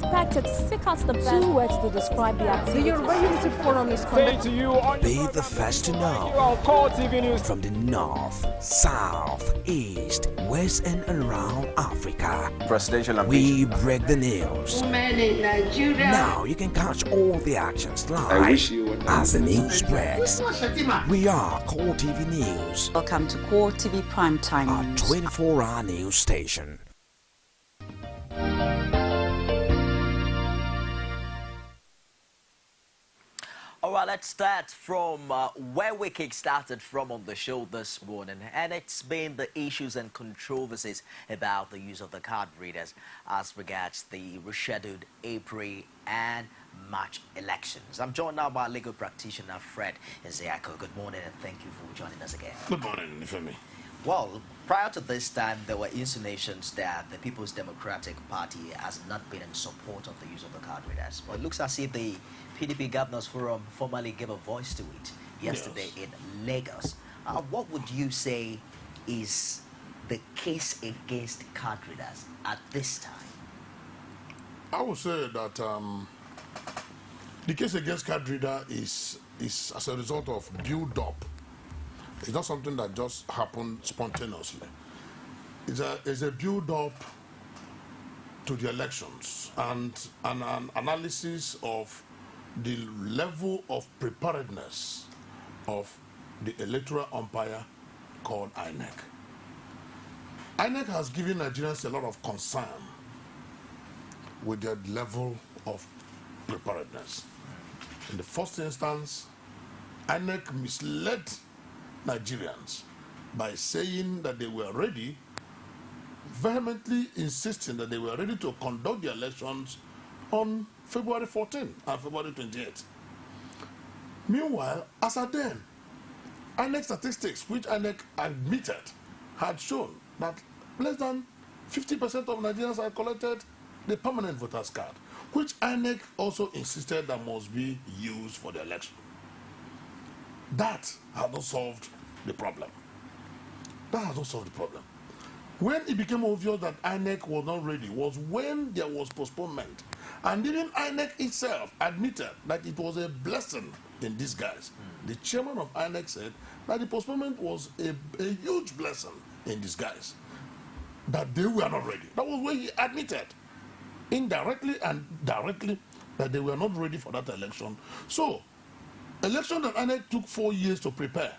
expected to seek out the best. 2 words to describe the activity. The Yoruba Unity Forum is conducted. Be the first to know. From the north, south, east, west, and around Africa. Presidential we break the news. Women in Nigeria. Now you can catch all the actions live as the news spreads. We are Core TV News. Welcome to Core TV Primetime News. A 24-hour news station. All right, let's start from where we kick-started from on the show this morning, and it's been the issues and controversies about the use of the card readers as regards the rescheduled April and March elections. I'm joined now by legal practitioner Fred Nzeako. Good morning, and thank you for joining us again. Good morning, Ifemi. Well, prior to this time, there were insinuations that the People's Democratic Party has not been in support of the use of the card readers. But it looks as if the PDP Governors Forum formally gave a voice to it yesterday in Lagos. What would you say is the case against card readers at this time? I would say that the case against card reader is as a result of build-up. It's not something that just happened spontaneously. It's a build-up to the elections and an analysis of the level of preparedness of the electoral umpire called INEC. INEC has given Nigerians a lot of concern with their level of preparedness. In the first instance, INEC misled Nigerians by saying that they were ready, vehemently insisting that they were ready to conduct the elections on February 14 and February 28. Meanwhile, as at then, INEC statistics, which INEC admitted, had shown that less than 50% of Nigerians had collected the permanent voters card, which INEC also insisted that must be used for the election. That has not solved the problem. That has not solved the problem. When it became obvious that INEC was not ready was when there was postponement. And even INEC itself admitted that it was a blessing in disguise. The chairman of INEC said that the postponement was a huge blessing in disguise. That they were not ready. That was where he admitted, indirectly and directly, that they were not ready for that election. So, election that INEC took 4 years to prepare,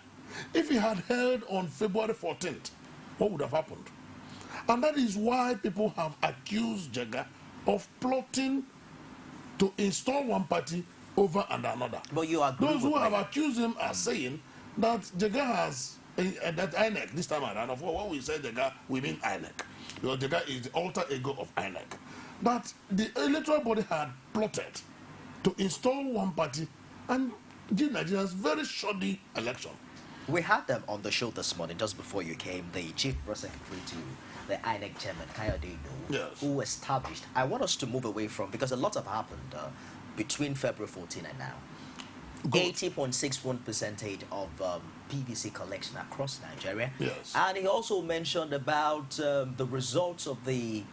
if it had held on February 14th, what would have happened? And that is why people have accused Jega of plotting to install one party over and another. But you agree Those who with have me? accused him are saying that Jega has, that INEC, this time around, of what we say Jega, we mean INEC. Because Jega is the alter ego of INEC. That the electoral body had plotted to install one party and give Nigerians very shoddy election. We had them on the show this morning, just before you came, the Chief Press Secretary to the INEC chairman, Kayode Inu, who established. I want us to move away from, because a lot have happened between February 14 and now. 80.61% of PVC collection across Nigeria. Yes. And he also mentioned about the results of the,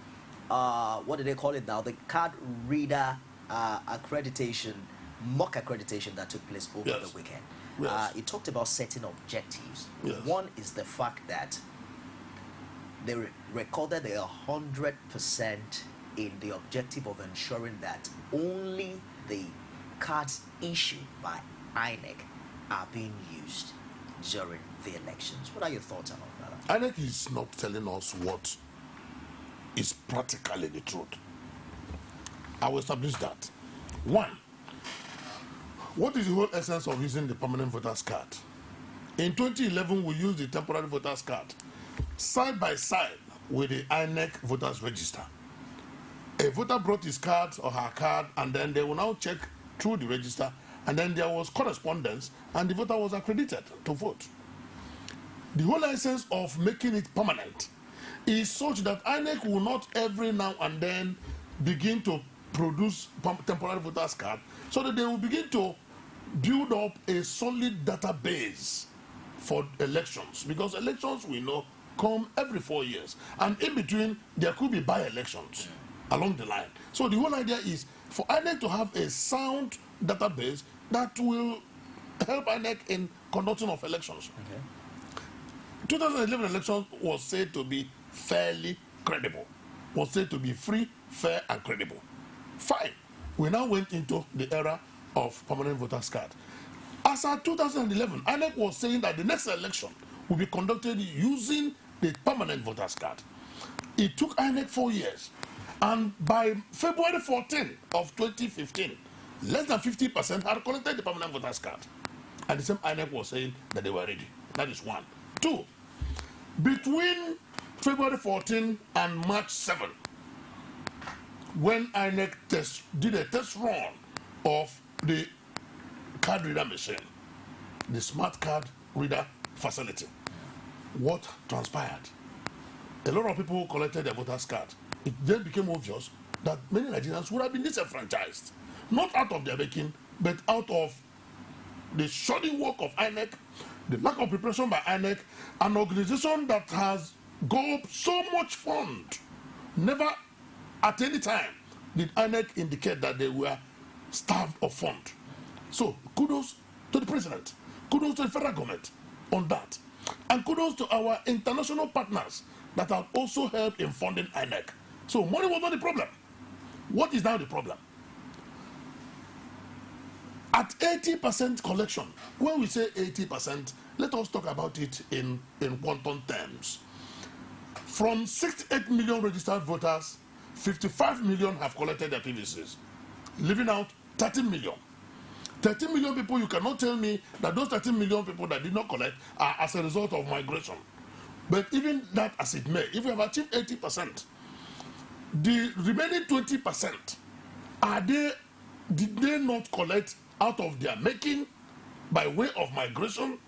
what do they call it now, the card reader accreditation, mock accreditation that took place over the weekend. Yes. He talked about setting objectives. Yes. One is the fact that they recorded 100% in the objective of ensuring that only the cards issued by INEC are being used during the elections. What are your thoughts about that? INEC is not telling us what is practically the truth. I will establish that. One, what is the whole essence of using the permanent voters card? In 2011, we used the temporary voters card side by side with the INEC voters register. A voter brought his card or her card, and then they will now check through the register, and then there was correspondence, and the voter was accredited to vote. The whole essence of making it permanent is such that INEC will not every now and then begin to produce temporary voters card, so that they will begin to build up a solid database for elections, because elections, we know, come every 4 years, and in between there could be by-elections. along the line. So the whole idea is for INEC to have a sound database that will help INEC in conducting of elections. Okay. 2011 election was said to be fairly credible, was said to be free, fair, and credible. Fine. We now went into the era of permanent voters card. As at 2011, INEC was saying that the next election will be conducted using the permanent voters card. It took INEC 4 years, and by February 14 of 2015, less than 50% had collected the permanent voters card. And the same INEC was saying that they were ready. That is one. Two, between February 14 and March 7, when INEC did a test run of the card reader machine, the smart card reader facility, what transpired? A lot of people collected their voters card. It then became obvious that many Nigerians would have been disenfranchised, not out of their making, but out of the shoddy work of INEC, the lack of preparation by INEC, an organization that has got so much fund. Never at any time did INEC indicate that they were starved of fund. So kudos to the president, kudos to the federal government on that, and kudos to our international partners that have also helped in funding INEC. So money was not the problem. What is now the problem? At 80% collection, when we say 80%, let us talk about it in quantum terms. From 68 million registered voters, 55 million have collected their PVCs, leaving out 13 million. 13 million people, you cannot tell me that those 13 million people that did not collect are as a result of migration. But even that as it may, if we have achieved 80%, the remaining 20%, did they not collect out of their making by way of migration,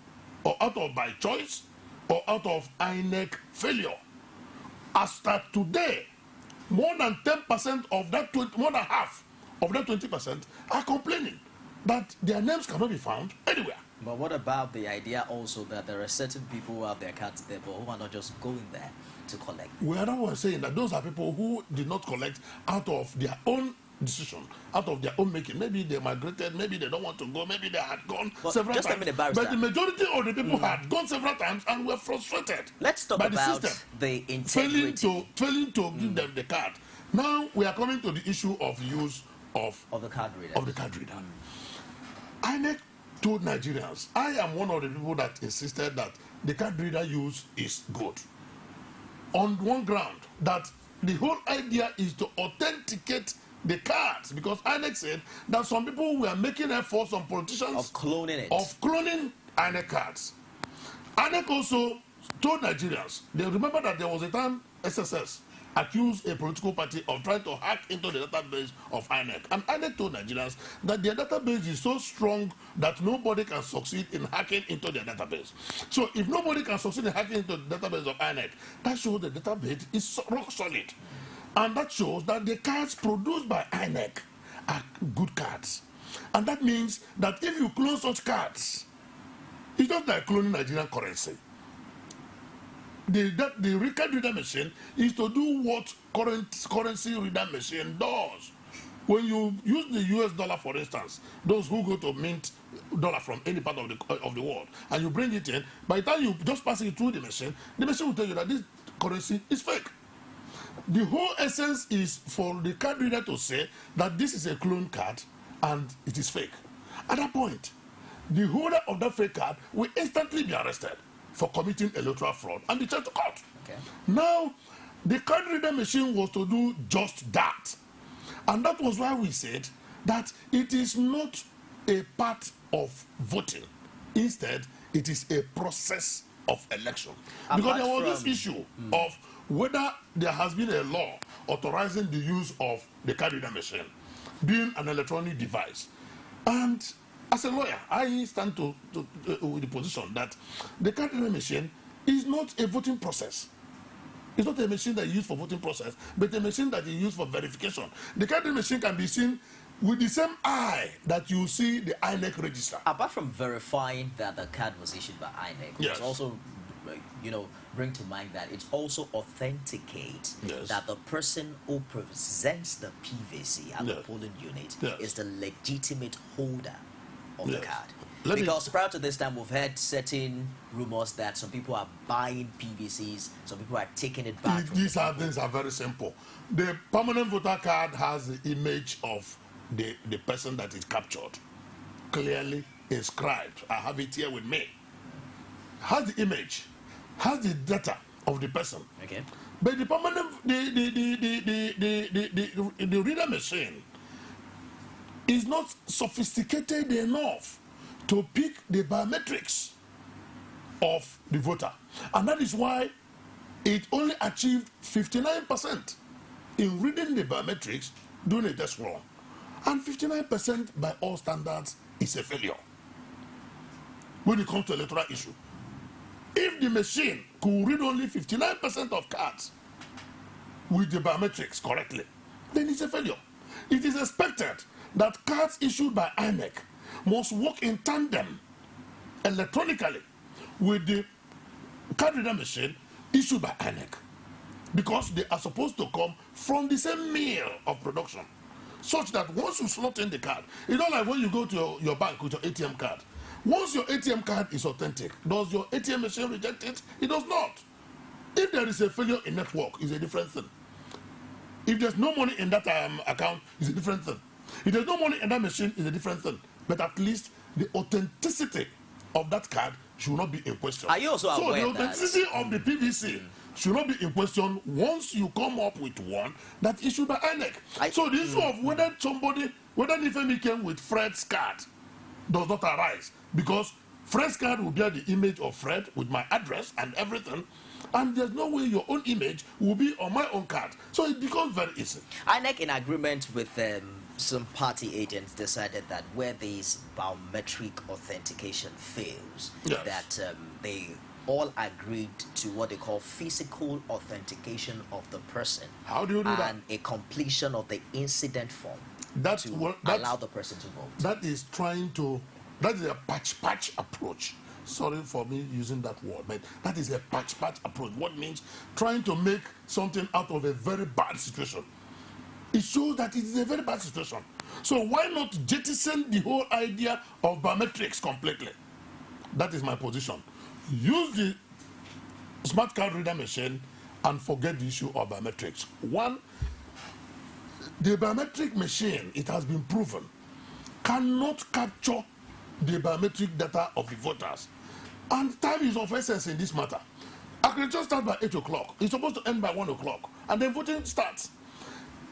or out of by choice, or out of INEC failure? As at today, more than 10% of that, more than half of that 20% are complaining that their names cannot be found anywhere. But what about the idea also that there are certain people who have their cards there but who are not just going there to collect? We are not saying that those are people who did not collect out of their own decision, out of their own making. Maybe they migrated, maybe they don't want to go, maybe they had gone several times. But the majority of the people had gone several times and were frustrated. Let's talk by about the system, the integrity. failing to give them the card. Now we are coming to the issue of use of the card reader. INEC told Nigerians, I am one of the people that insisted that the card reader use is good. On one ground, that the whole idea is to authenticate the cards, because INEC said that some people were making efforts, some politicians, of cloning INEC cards. INEC also told Nigerians, they remember that there was a time SSS accused a political party of trying to hack into the database of INEC. And INEC told Nigerians that their database is so strong that nobody can succeed in hacking into their database. So if nobody can succeed in hacking into the database of INEC, that shows the database is rock solid. And that shows that the cards produced by INEC are good cards. And that means that if you clone such cards, it's not like cloning Nigerian currency. The card reader machine is to do what currency reader machine does. When you use the US dollar, for instance, those who go to mint dollar from any part of the world, and you bring it in, by the time you just pass it through the machine will tell you that this currency is fake. The whole essence is for the card reader to say that this is a clone card and it is fake. At that point, the holder of that fake card will instantly be arrested for committing electoral fraud and be sent to court. Okay. Now, the card reader machine was to do just that. And that was why we said that it is not a part of voting. Instead, it is a process of election. Because there was this issue of whether there has been a law authorizing the use of the card reader machine being an electronic device. And as a lawyer, I stand with the position that the card reader machine is not a voting process. It's not a machine that is used for voting process, but a machine that is used for verification. The card reader machine can be seen with the same eye that you see the INEC register. Apart from verifying that the card was issued by INEC, yes, it was also bring to mind that it also authenticates Yes. that the person who presents the PVC at the polling unit Yes. is the legitimate holder of the Yes. card. Let me- Because prior to this time, we've heard certain rumors that some people are buying PVCs, some people are taking it back. from These the are people. things are very simple. The permanent voter card has the image of the person that is captured, clearly inscribed. I have it here with me. Has the image, has the data of the person. Okay. But the permanent, the reader machine is not sophisticated enough to pick the biometrics of the voter. And that is why it only achieved 59% in reading the biometrics during a test run. And 59% by all standards is a failure when it comes to electoral issue. If the machine could read only 59% of cards with the biometrics correctly, then it's a failure. It is expected that cards issued by INEC must work in tandem electronically with the card reader machine issued by INEC, because they are supposed to come from the same mill of production, such that once you slot in the card, it's not like when you go to your bank with your ATM card. Once your ATM card is authentic, does your ATM machine reject it? It does not. If there is a failure in network, it's a different thing. If there's no money in that account, it's a different thing. If there's no money in that machine, it's a different thing. But at least the authenticity of that card should not be in question. Are you also aware so the authenticity of the PVC should not be in question once you come up with one that issued by INEC. So the issue of whether Nifemi came with Fred's card does not arise, because Fred's card will bear the image of Fred with my address and everything, and there's no way your own image will be on my own card. So it becomes very easy. INEC, in agreement with some party agents, decided that where this biometric authentication fails, Yes. that they all agreed to what they call physical authentication of the person. How do you do that? And a completion of the incident form That's to what allow the person to vote. that is a patch approach. Sorry for me using that word, but that is a patch approach. What means trying to make something out of a very bad situation. It shows that it is a very bad situation. So why not jettison the whole idea of biometrics completely? That is my position. Use the smart card reader machine and forget the issue of biometrics. One, the biometric machine, it has been proven, cannot capture the biometric data of the voters. And time is of essence in this matter. Accreditation starts by 8 o'clock. It's supposed to end by 1 o'clock. And then voting starts.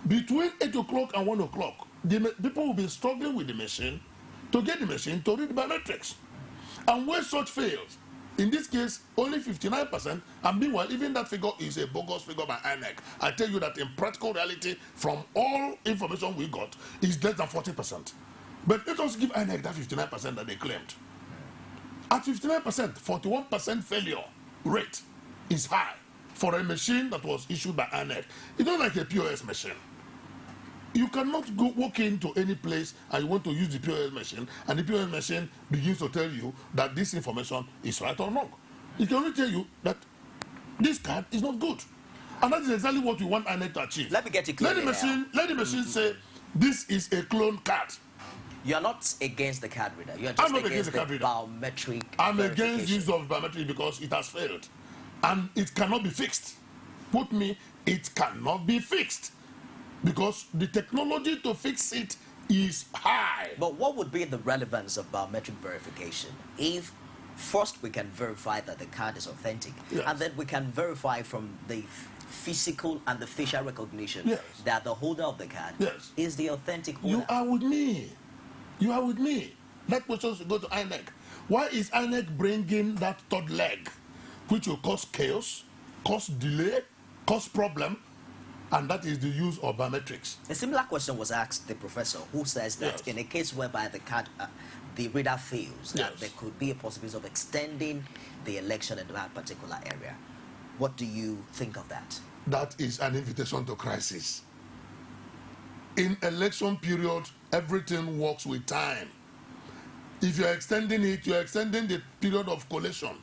Between 8 o'clock and 1 o'clock, people will be struggling with the machine to get the machine to read the biometrics. And where such fails, in this case, only 59%, and meanwhile, even that figure is a bogus figure by INEC. I tell you that in practical reality, from all information we got, is less than 40%. But let us give INEC that 59% that they claimed. At 59%, 41% failure rate is high for a machine that was issued by INEC. It's not like a POS machine. You cannot walk into any place and you want to use the POS machine, and the POS machine begins to tell you that this information is right or wrong. It can only tell you that this card is not good. And that is exactly what we want INEC to achieve. Let me get you clear. Let the machine say, this is a clone card. You are not against the card reader. You are just against the card reader. biometric I'm against verification. use of biometric because it has failed. And it cannot be fixed. Put me, it cannot be fixed. Because the technology to fix it is high. But what would be the relevance of biometric verification if first we can verify that the card is authentic, Yes. and then we can verify from the physical and the facial recognition Yes. that the holder of the card Yes. is the authentic holder? You are with me. You are with me. That question should go to INEC. Why is INEC bringing that third leg, which will cause chaos, cause delay, cause problem, and that is the use of biometrics? A similar question was asked the professor, who says that Yes. in a case whereby the card, the reader fails, that Yes. there could be a possibility of extending the election in that particular area. What do you think of that? That is an invitation to crisis. In election period, everything works with time. If you're extending it, you're extending the period of collation.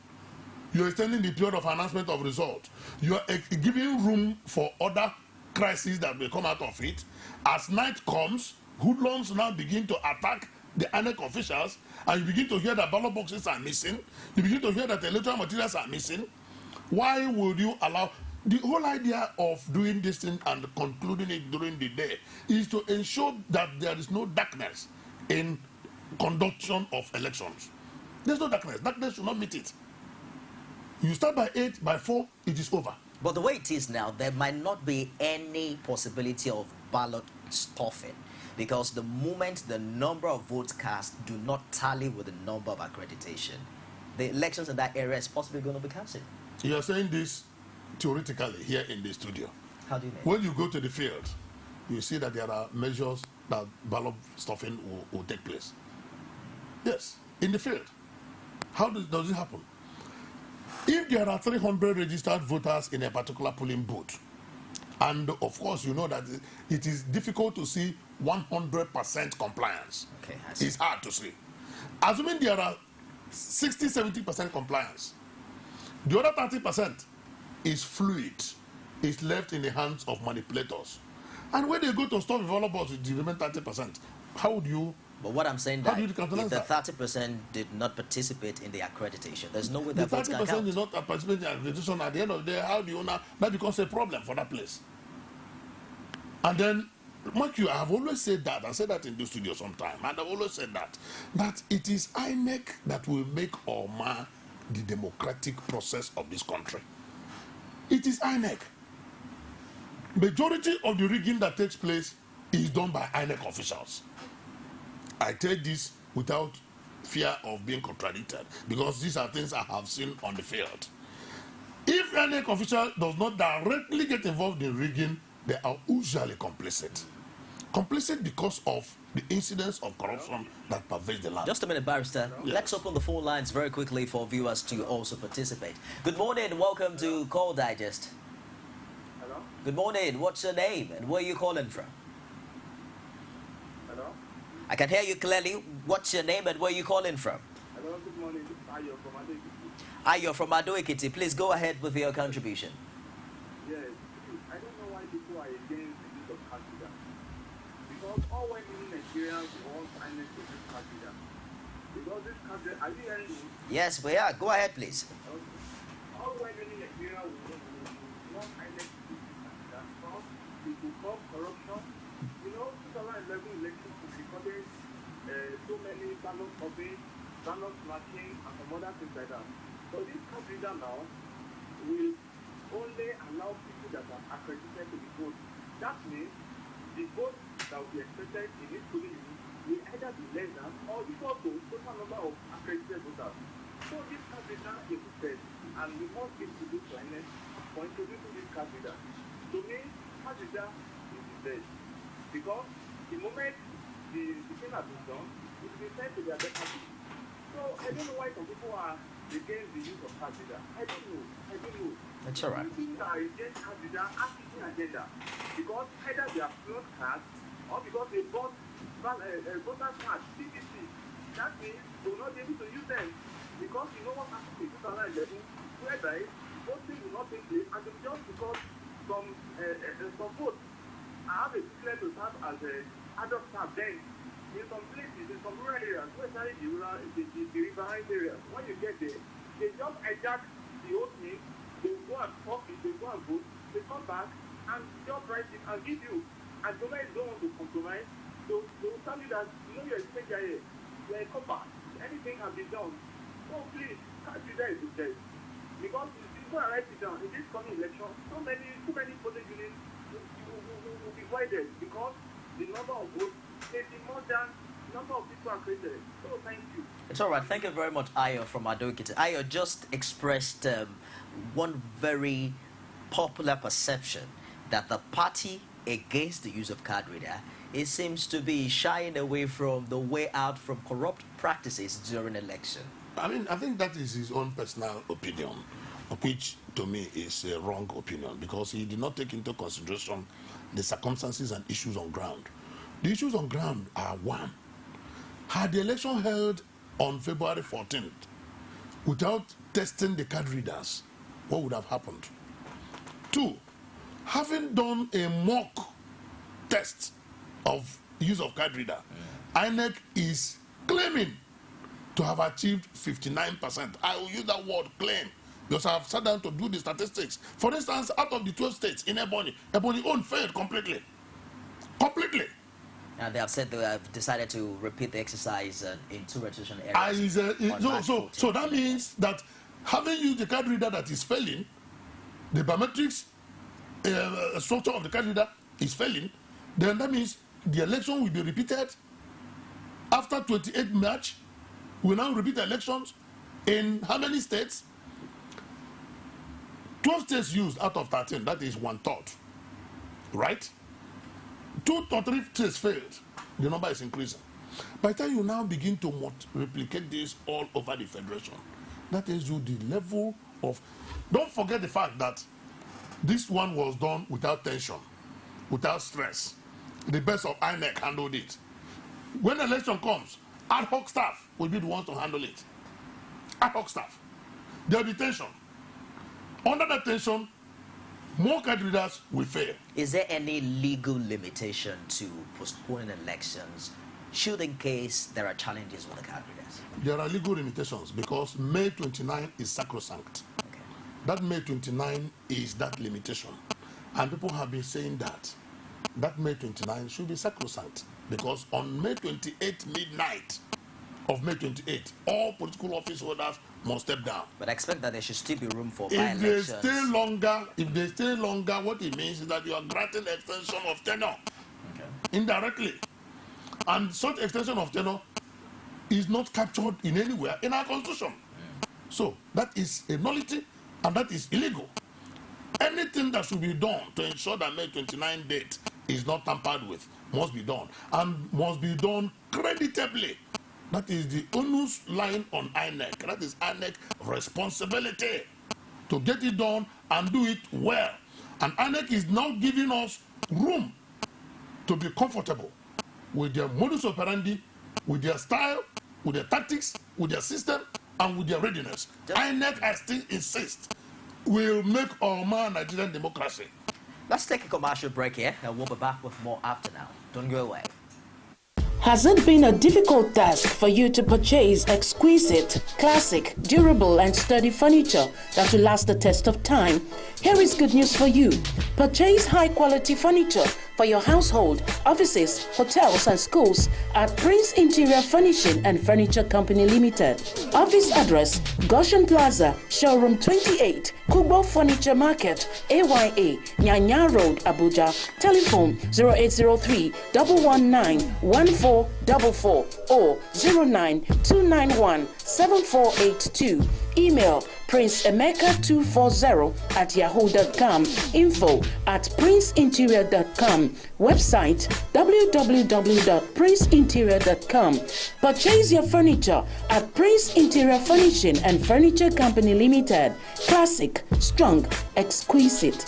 You're extending the period of announcement of results. You are giving room for other crises that will come out of it. As night comes, hoodlums now begin to attack the INEC officials, and you begin to hear that ballot boxes are missing. You begin to hear that electoral materials are missing. Why would you allow? The whole idea of doing this thing and concluding it during the day is to ensure that there is no darkness in conduction of elections. There's no darkness. Darkness should not meet it. You start by 8, by 4, it is over. But the way it is now, there might not be any possibility of ballot stuffing, because the moment the number of votes cast do not tally with the number of accreditation, the elections in that area is possibly going to be cancelled. You are saying this theoretically here in the studio. How do you mean? When you go to the field, you see that there are measures that ballot stuffing will take place. Yes, in the field. How does it happen? If there are 300 registered voters in a particular polling booth, and of course you know that it is difficult to see 100% compliance. Okay, I see. It's hard to see. Assuming there are 60-70% compliance, the other 30% is fluid, is left in the hands of manipulators. And when they go to stop developers with the remaining 30%, how would you? But what I'm saying How that do you countenance if the that? 30% did not participate in the accreditation, there's no way The that votes can 30% count. is not participating in the accreditation. At the end of the day, how do you know that becomes a problem for that place? And then, Mark, I have always said that. I said that in the studio sometime, and I've always said that it is INEC that will make or mar the democratic process of this country. It is INEC. Majority of the rigging that takes place is done by INEC officials. I tell this without fear of being contradicted, because these are things I have seen on the field. If INEC official does not directly get involved in rigging, they are usually complicit. Complicit because of the incidents of corruption that pervade the land. Just a minute, Barrister. Yes. Let's open the phone lines very quickly for viewers to also participate. Good morning. Welcome to Call Digest. Hello? Good morning. What's your name and where are you calling from? Hello? I can hear you clearly. What's your name and where are you calling from? Hello, good morning. This is Ayo from Ado-Ekiti. Ayo from Ado-Ekiti. Please go ahead with your contribution. Yes, I don't know why people are against the use of Kasida. Because all well-meaning Nigerians want INEC to use Kasida. Because this Kasida, are you hearing me? Yes, we are. Go ahead, please. All well-meaning Nigerians want INEC to use Kasida because it will cause corruption. You know, 2011 elections recorded so many ballot stuffing, ballot snatching, and some other things like that. So this Kasida now will only allow people that are accredited to be vote. That means the vote that will be expected in this polling unit will either be less than or equal to total number of accredited voters. So this Kasida is said, and we must give to this INEC for introducing this Kasida. To me, Kasida is the best. Because the moment the thing has been done, it will be sent to their better people. So I don't know why some people are against the use of Kasida. I don't know. That's all right. People are against Kasida as an agenda. Because either they are flood cards or because they bought voter cards, CBC. That means they will not be able to use them. Because you know what happened in 2011, whereby voting will not take place, and just because some votes I have a declared to serve as an adult staff then. In some places, in some rural areas, especially the riverine areas, when you get there, they just hijack the old thing, they go and copy, they go and vote, they come back and just write it and give you. And government don't want to compromise, so they will tell you that you know you're a stranger here, you're a copper, anything can be done. So please, consider it to death. Because if you go and write it down, in this coming election, so many polling units will be voided because the number of votes may be more than the number of people are created. So thank you. It's all right. Thank you very much, Ayo from Ado-Ekiti. Ayo just expressed one very popular perception that the party against the use of card reader, it seems to be shying away from the way out from corrupt practices during election. I mean, I think that is his own personal opinion, which to me is a wrong opinion, because he did not take into consideration the circumstances and issues on ground. The issues on ground are one. Had the election held on February 14th, without testing the card readers, what would have happened? 2, having done a mock test of use of card reader, INEC is claiming to have achieved 59%. I will use that word claim because I have sat down to do the statistics. For instance, out of the 12 states in Ebonyi own failed completely. Completely. And they have said they have decided to repeat the exercise in 2 registration areas. So that means that having used the card reader that is failing, the biometrics structure of the card reader is failing, then that means the election will be repeated after 28 March. We now repeat elections in how many states? 12 states used out of 13, that is 1/3, right? 2 or 3 states failed, the number is increasing. By the time you now begin to replicate this all over the federation, that tells you the level of, don't forget the fact that this one was done without tension, without stress. The best of INEC handled it. When election comes, ad hoc staff will be the ones to handle it. Ad hoc staff. There will be tension. Under that tension, more card readers will fail. Is there any legal limitation to postponing elections should in case there are challenges with the card readers? There are legal limitations because May 29 is sacrosanct. Okay. That May 29 is that limitation. And people have been saying that May 29 should be sacrosanct because on May 28 midnight of May 28, all political office holders must step down. But I expect that there should still be room for If by-elections. they stay longer, what it means is that you are granting extension of tenure indirectly. And such extension of tenure is not captured in anywhere in our constitution. So that is a nullity and that is illegal. Anything that should be done to ensure that May 29 date is not tampered with must be done and must be done creditably. That is the onus lying on INEC. That is INEC responsibility to get it done and do it well. And INEC is now giving us room to be comfortable with their modus operandi, with their style, with their tactics, with their system, and with their readiness. INEC, I still insist, will make our Nigerian democracy. Let's take a commercial break here, and we'll be back with more after now. Don't go away. Has it been a difficult task for you to purchase exquisite, classic, durable and sturdy furniture that will last the test of time? Here is good news for you. Purchase high-quality furniture for your household, offices, hotels and schools at Prince Interior Furnishing and Furniture Company Limited. Office address, Goshen Plaza, Showroom 28, Kubo Furniture Market, AYA, Nyanya Road, Abuja. Telephone 0803-119-1444 or 09291-7482. Email princeemeka240@yahoo.com. info@princeinterior.com. Website www.princeinterior.com. Purchase your furniture at Prince Interior Furnishing and Furniture Company Limited. Classic, strong, exquisite.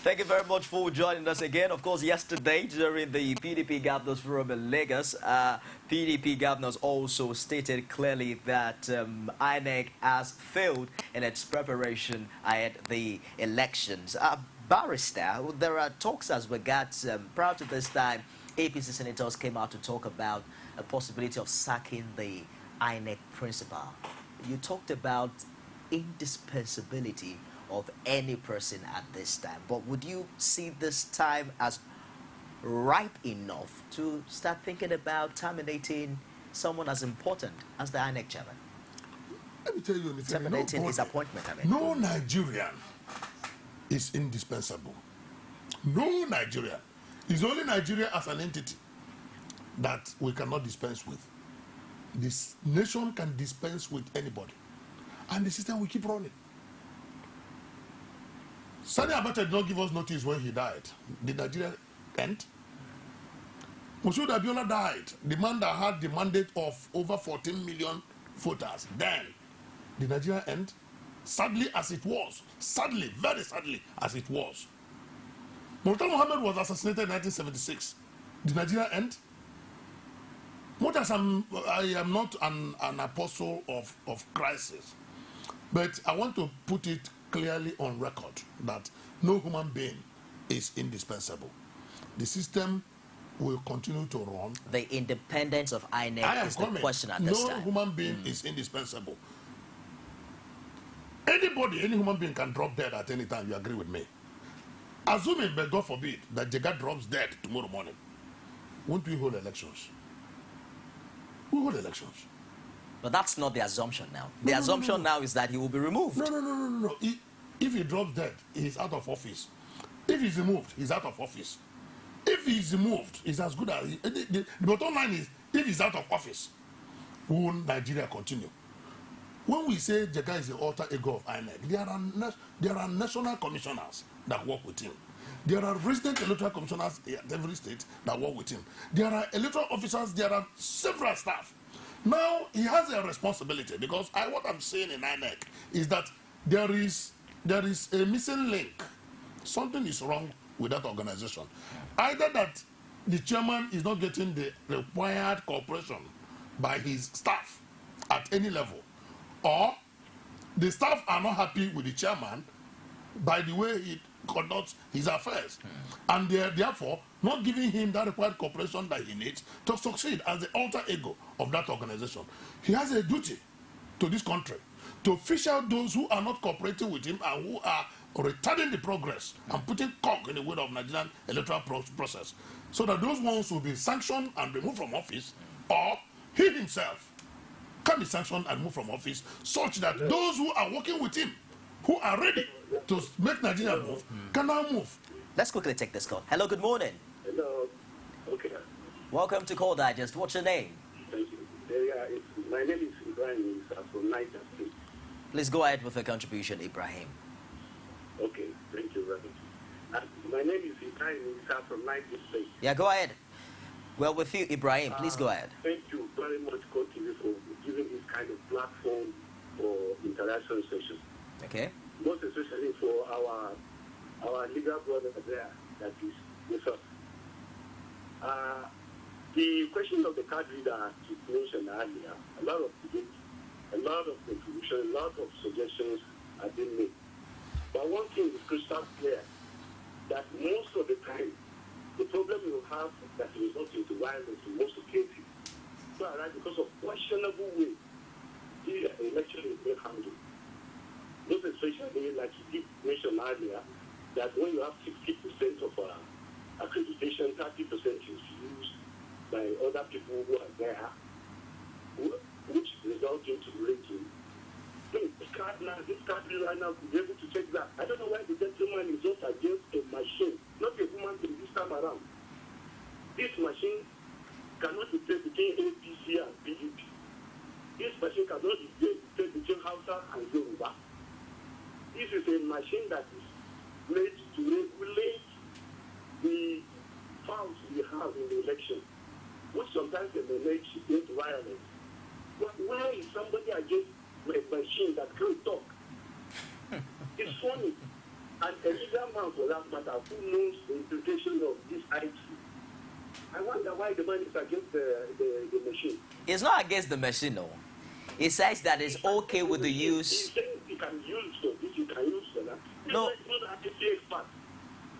Thank you very much for joining us again. Of course, yesterday during the PDP Governors Forum in Lagos, PDP governors also stated clearly that INEC has failed in its preparation ahead the elections. Barrister, there are talks as regards, prior to this time, APC senators came out to talk about a possibility of sacking the INEC principal. You talked about indispensability of any person at this time, but would you see this time as ripe enough to start thinking about terminating someone as important as the INEC chairman? Let me tell you anything. Terminating his appointment, I mean. No Nigerian is indispensable. No Nigerian. It's only Nigeria as an entity that we cannot dispense with. This nation can dispense with anybody. And the system will keep running. Sani Abacha did not give us notice when he died. Did Nigeria end? Moshood Abiola died. The man that had the mandate of over 14 million voters. Then, did Nigeria end? Sadly as it was. Sadly, very sadly as it was. Murtala Mohammed was assassinated in 1976. Did Nigeria end? Much as I am not an apostle of crisis, but I want to put it clearly on record that no human being is indispensable. The system will continue to run. The independence of INEC is the question at this time. No human being is indispensable. Anybody, any human being can drop dead at any time. You agree with me? Assuming, but God forbid, that Jega drops dead tomorrow morning, won't we hold elections? We hold elections. But that's not the assumption now. The assumption now is that he will be removed. No. If he drops dead, he's out of office. If he's removed, he's out of office. If he's removed, he's as good as... The bottom line is, if he's out of office, will Nigeria continue? When we say Jega is the alter ego of INEC, there are national commissioners that work with him. There are resident electoral commissioners at every state that work with him. There are electoral officers, there are several staff. Now, he has a responsibility because what I'm saying in INEC is that there is a missing link. Something is wrong with that organization. Either that the chairman is not getting the required cooperation by his staff at any level, or the staff are not happy with the chairman by the way he conducts his affairs. And they are therefore not giving him that required cooperation that he needs to succeed as the alter ego of that organization. He has a duty to this country to fish out those who are not cooperating with him and who are retarding the progress and putting cock in the way of Nigerian electoral process, so that those ones will be sanctioned and removed from office, or he himself can be sanctioned and removed from office, such that those who are working with him, who are ready to make Nigeria move, can now move. Let's quickly take this call. Hello, good morning. Hello. Okay. Welcome to Call Digest. What's your name? Thank you. My name is Ibrahim from Niger State. Please go ahead with your contribution, Ibrahim. Okay, thank you very much. My name is Ibrahim from Niger State. Yeah, go ahead. Well, with you, Ibrahim, please go ahead. Thank you very much, CoTV, for giving this kind of platform for interaction sessions. Okay. Most especially for our legal brother there that is with us. The question of the card reader you mentioned earlier, a lot of debate, a lot of contribution, a lot of suggestions have been made. But one thing is crystal clear, that most of the time, the problem you have that results into violence in most cases, so arise because of questionable way the election is being handled. Most especially, like you did mention earlier, that when you have 60% of accreditation, 30% is used by other people who are there, which result into rating. This card right now could be able to check that. I don't know why the gentleman is just against a machine, not a human being this time around. This machine cannot be played between APC and PDP. This machine cannot be played between Hausa and Yoruba. This is a machine that is made to regulate the files we have in the election, which sometimes they may make into violence. But why is somebody against a machine that can't talk? It's funny. And a legal man, for that matter, who knows the implication of this IT, I wonder why the man is against the machine. It's not against the machine, no. It says that it's okay with the use. He says he can use this, you can use that. No.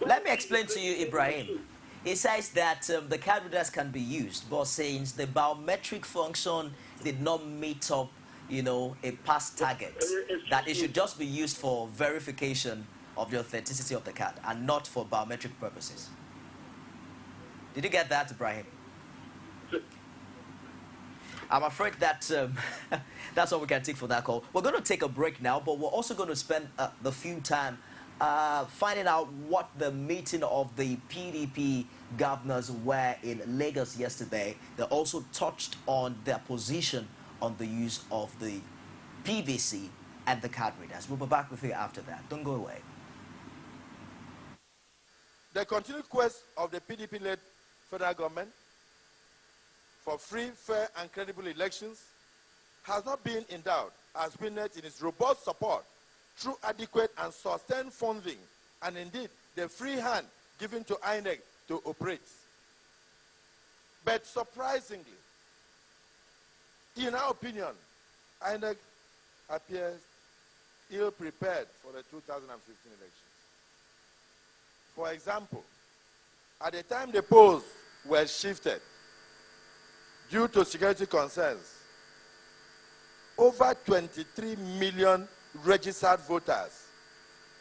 Let me explain to you, Ibrahim. It says that the card readers can be used, but since the biometric function did not meet up, a past target, that it should just be used for verification of the authenticity of the card and not for biometric purposes. Did you get that, Ibrahim? I'm afraid that that's all we can take for that call. We're going to take a break now, but we're also going to spend the few time finding out what the meeting of the PDP governors were in Lagos yesterday. They also touched on their position on the use of the PVC and the card readers. We'll be back with you after that. Don't go away. The continued quest of the PDP-led federal government for free, fair, and credible elections has not been in doubt, as witnessed in its robust support through adequate and sustained funding, and indeed the free hand given to INEC to operate. But surprisingly, in our opinion, INEC appears ill-prepared for the 2015 elections. For example, at the time the polls were shifted due to security concerns, over 23 million registered voters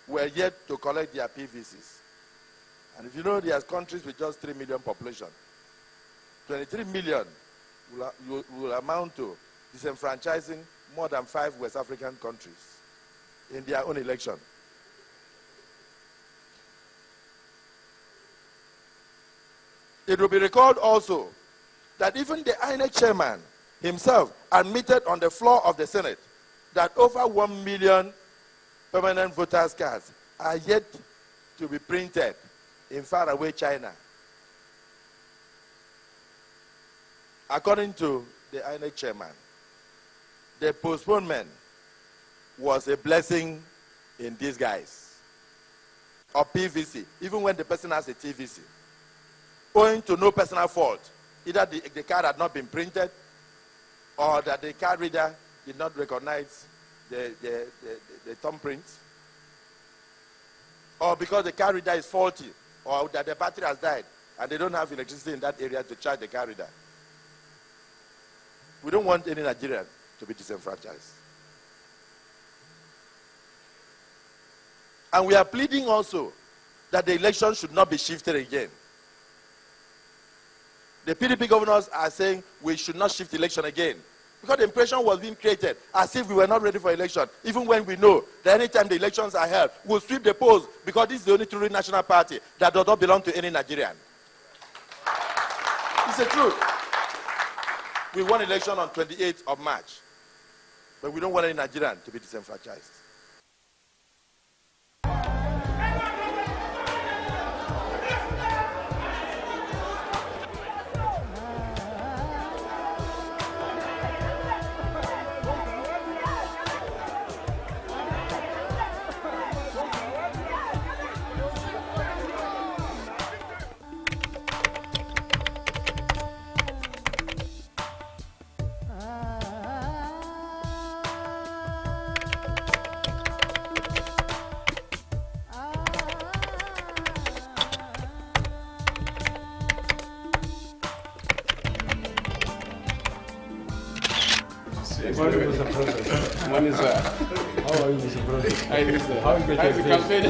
were yet to collect their PVCs. And if you know there are countries with just 3 million population, 23 million will amount to disenfranchising more than 5 West African countries in their own election. It will be recalled also that even the INEC chairman himself admitted on the floor of the Senate that over 1 million permanent voters' cards are yet to be printed in faraway China. According to the INEC chairman, the postponement was a blessing in disguise of PVC, even when the person has a TVC, owing to no personal fault. Either the card had not been printed or that the card reader did not recognize the thumbprint, or because the card reader is faulty, or that the battery has died and they don't have electricity in that area to charge the card reader. We don't want any Nigerian to be disenfranchised. And we are pleading also that the election should not be shifted again. The PDP governors are saying we should not shift election again, because the impression was being created as if we were not ready for election, even when we know that any time the elections are held, we'll sweep the polls, because this is the only truly national party that does not belong to any Nigerian. It's the truth. We won election on 28th of March, but we don't want any Nigerian to be disenfranchised. Morning, sir. How are you, Mr. President? How is it? How is the campaign?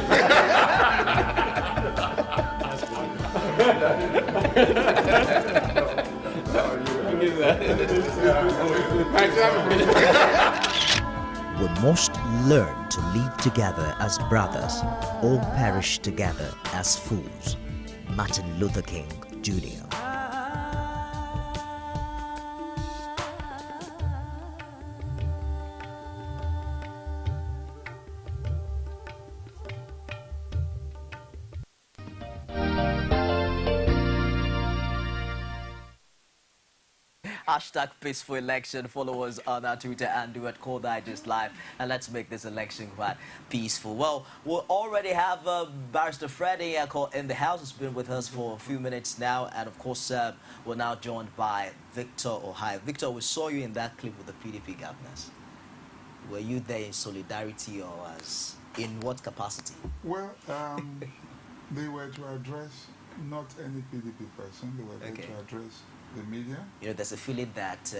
We must learn to live together as brothers, or perish together as fools. Martin Luther King, Jr. Hashtag peaceful election. Follow us on our Twitter and do at Core Digest Live, and let's make this election quite peaceful. Well, we'll already have Barrister Freddie in the house. Has been with us for a few minutes now, and of course we're now joined by Victor Ohio. Victor, we saw you in that clip with the PDP governors. Were you there in solidarity, or in what capacity? Well, they were to address not any PDP person. They were there to address the media. You know, there's a feeling that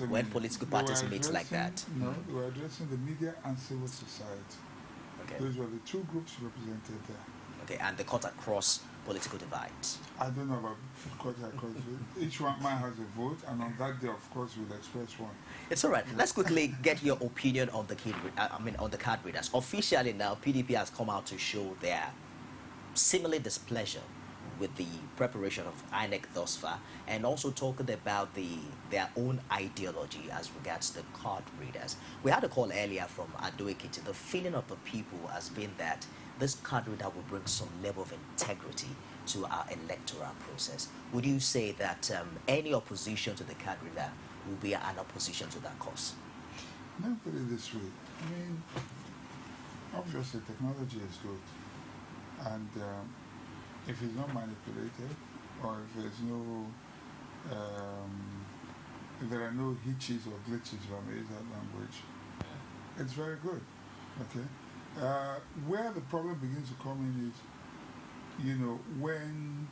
when political parties meet like that. No, they were addressing the media and civil society. Okay. Those were the two groups represented there. Okay, and they cut across political divides. I don't know about cut across. Each one man has a vote, and on that day, of course, we'll express one. It's all right. Let's quickly get your opinion on the on the card readers. Officially now, PDP has come out to show their seemingly displeasure with the preparation of INEC thus far, and also talking about their own ideology as regards the card readers. We had a call earlier from Ado Ekiti. The feeling of the people has been that this card reader will bring some level of integrity to our electoral process. Would you say that any opposition to the card reader will be an opposition to that cause? Let me put it this way. I mean, obviously technology is good, and if it's not manipulated, or if there's no, if there are no hitches or glitches, if I may use that language, it's very good. Okay. Where the problem begins to come in is, you know, when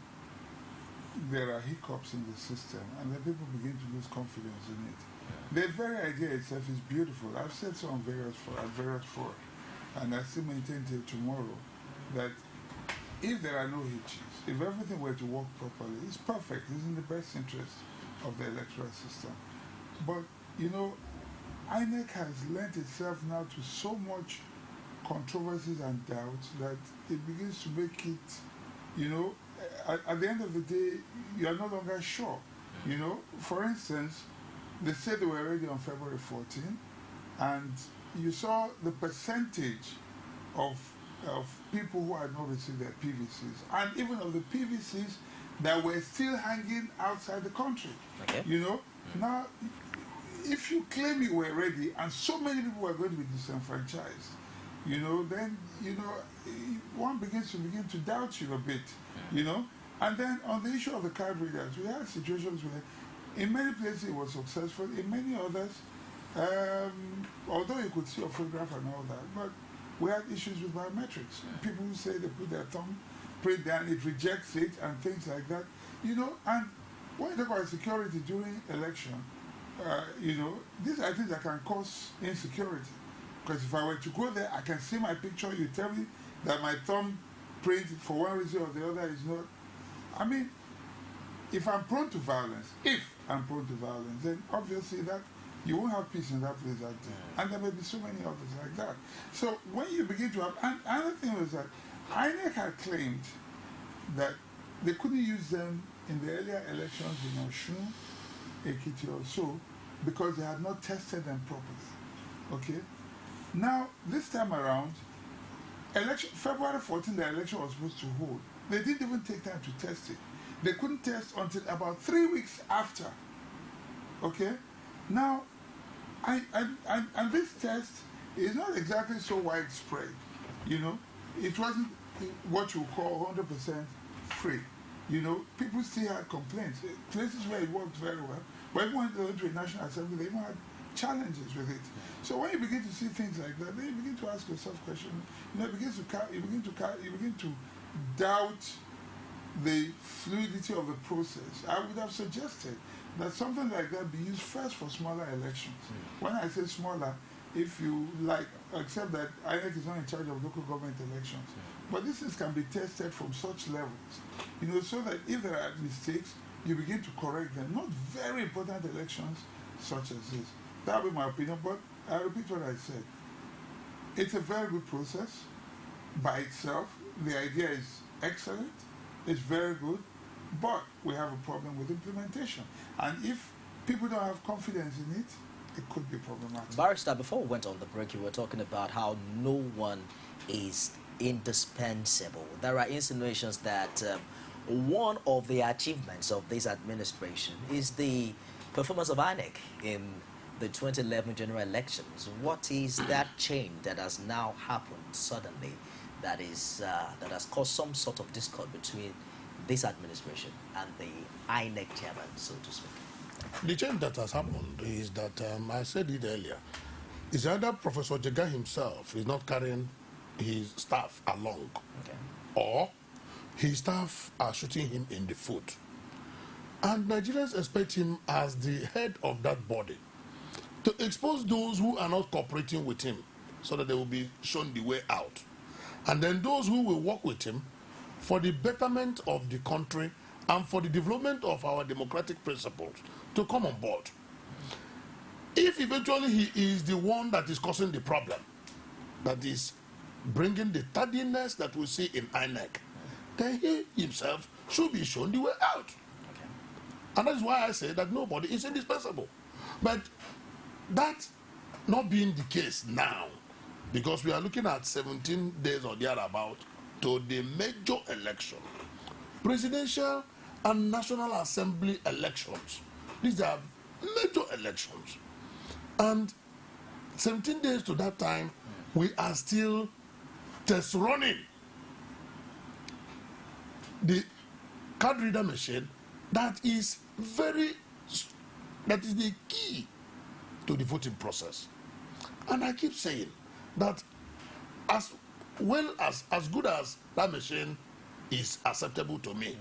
there are hiccups in the system and then people begin to lose confidence in it. The very idea itself is beautiful. I've said so on various forums, and I still maintain till tomorrow that if there are no hitches, if everything were to work properly, it's perfect. It's in the best interest of the electoral system. But, you know, INEC has lent itself now to so much controversies and doubts that it begins to make it, you know, at the end of the day, you are no longer sure. You know, for instance, they said they were ready on February 14, and you saw the percentage of people who had not received their PVCs, and even of the PVCs that were still hanging outside the country. Okay. You know, now, if you claim you were ready and so many people were going to be disenfranchised, you know, then, you know, one begins to doubt you a bit, you know. And then on the issue of the card readers, we had situations where in many places it was successful, in many others, although you could see a photograph and all that, but we had issues with biometrics. People who say they put their thumb print down, it rejects it, and things like that. You know, and when you talk about security during election, you know, these are things that can cause insecurity. Because if I were to go there, I can see my picture, you tell me that my thumb print for one reason or the other is not. I mean, if I'm prone to violence, then obviously that you won't have peace in that place that day. And there may be so many others like that. So when you begin to have, and another thing was that INEC had claimed that they couldn't use them in the earlier elections in Osun, Ekiti or so, because they had not tested them properly. Okay? Now, this time around, February 14, the election was supposed to hold. They didn't even take time to test it. They couldn't test until about 3 weeks after. Okay? Now, and this test is not exactly so widespread. You know, it wasn't what you call 100% free. You know, people still had complaints. Places where it worked very well, but even when they went to a National Assembly, they even had challenges with it. So when you begin to see things like that, then you begin to ask yourself questions. You know, you begin to doubt the fluidity of the process. I would have suggested that something like that be used first for smaller elections. When I say smaller, if you like, accept that INEC is not in charge of local government elections, but these things can be tested from such levels, you know, so that if there are mistakes, you begin to correct them. Not very important elections such as this. That would be my opinion, but I repeat what I said. It's a very good process by itself. The idea is excellent. It's very good, but we have a problem with implementation. And if people don't have confidence in it, it could be problematic. Barrister, before we went on the break, you were talking about how no one is indispensable. There are insinuations that one of the achievements of this administration is the performance of INEC in the 2011 general elections. What is that change that has now happened suddenly that has caused some sort of discord between this administration and the INEC chairman, so to speak? The change that has happened is that, I said it earlier, is either Professor Jega himself is not carrying his staff along, or his staff are shooting him in the foot. And Nigerians expect him as the head of that body to expose those who are not cooperating with him so that they will be shown the way out. And then those who will work with him for the betterment of the country and for the development of our democratic principles to come on board. If eventually he is the one that is causing the problem, that is bringing the tardiness that we see in INEC, then he himself should be shown the way out. And that's why I say that nobody is indispensable. But that not being the case now, because we are looking at 17 days or thereabout to the major election, presidential and National Assembly elections. These are major elections. And 17 days to that time, we are still test running. the card reader machine that is the key to the voting process. And I keep saying that as good as that machine is acceptable to me,